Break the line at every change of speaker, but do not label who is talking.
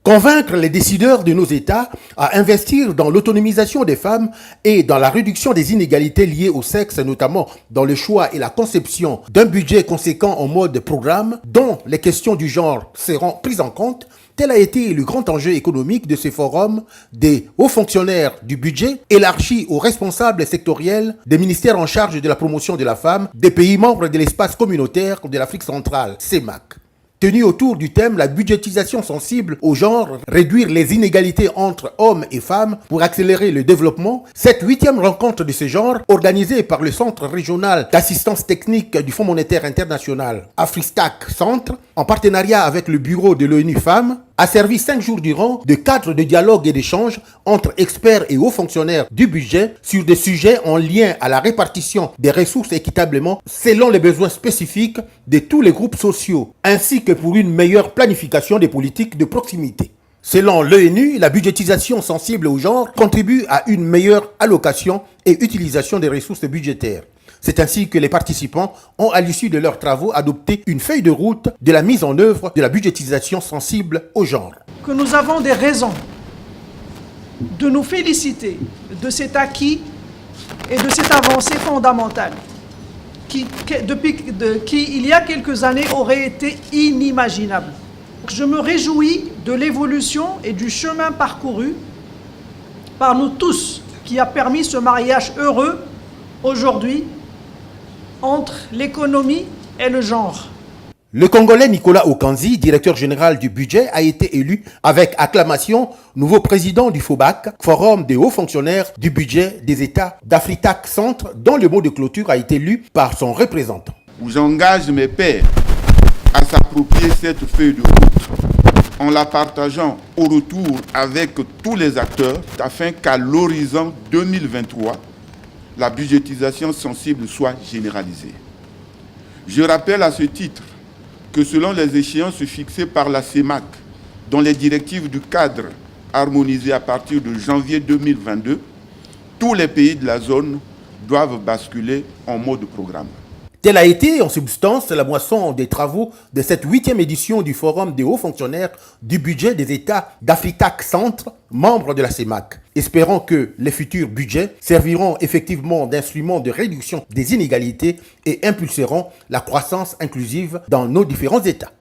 Convaincre les décideurs de nos États à investir dans l'autonomisation des femmes et dans la réduction des inégalités liées au sexe, notamment dans le choix et la conception d'un budget conséquent en mode programme, dont les questions du genre seront prises en compte, tel a été le grand enjeu économique de ce forum des hauts fonctionnaires du budget élargi aux responsables sectoriels des ministères en charge de la promotion de la femme des pays membres de l'espace communautaire de l'Afrique centrale, CEMAC. Tenu autour du thème la budgétisation sensible au genre, réduire les inégalités entre hommes et femmes pour accélérer le développement, cette 8e rencontre de ce genre, organisée par le Centre régional d'assistance technique du Fonds monétaire international, AfriStac Centre, en partenariat avec le bureau de l'ONU Femmes, a servi 5 jours durant de cadre de dialogue et d'échange entre experts et hauts fonctionnaires du budget sur des sujets en lien à la répartition des ressources équitablement selon les besoins spécifiques de tous les groupes sociaux, ainsi que pour une meilleure planification des politiques de proximité. Selon l'ONU, la budgétisation sensible au genre contribue à une meilleure allocation et utilisation des ressources budgétaires. C'est ainsi que les participants ont, à l'issue de leurs travaux, adopté une feuille de route de la mise en œuvre de la budgétisation sensible au genre.
Que nous avons des raisons de nous féliciter de cet acquis et de cette avancée fondamentale qui, il y a quelques années, aurait été inimaginable. Je me réjouis de l'évolution et du chemin parcouru par nous tous qui a permis ce mariage heureux aujourd'hui entre l'économie et le genre.
Le Congolais Nicolas Okanzi, directeur général du budget, a été élu avec acclamation nouveau président du FOBAC, Forum des hauts fonctionnaires du budget des États d'Afrique Centre, dont le mot de clôture a été lu par son représentant.
J'engage mes pairs à s'approprier cette feuille de route en la partageant au retour avec tous les acteurs afin qu'à l'horizon 2023, la budgétisation sensible soit généralisée. Je rappelle à ce titre que selon les échéances fixées par la CEMAC, dont les directives du cadre harmonisées à partir de janvier 2022, tous les pays de la zone doivent basculer en mode programme.
Telle a été, en substance, la moisson des travaux de cette 8e édition du Forum des hauts fonctionnaires du budget des États d'Afrique Centre, membres de la CEMAC. Espérons que les futurs budgets serviront effectivement d'instruments de réduction des inégalités et impulseront la croissance inclusive dans nos différents États.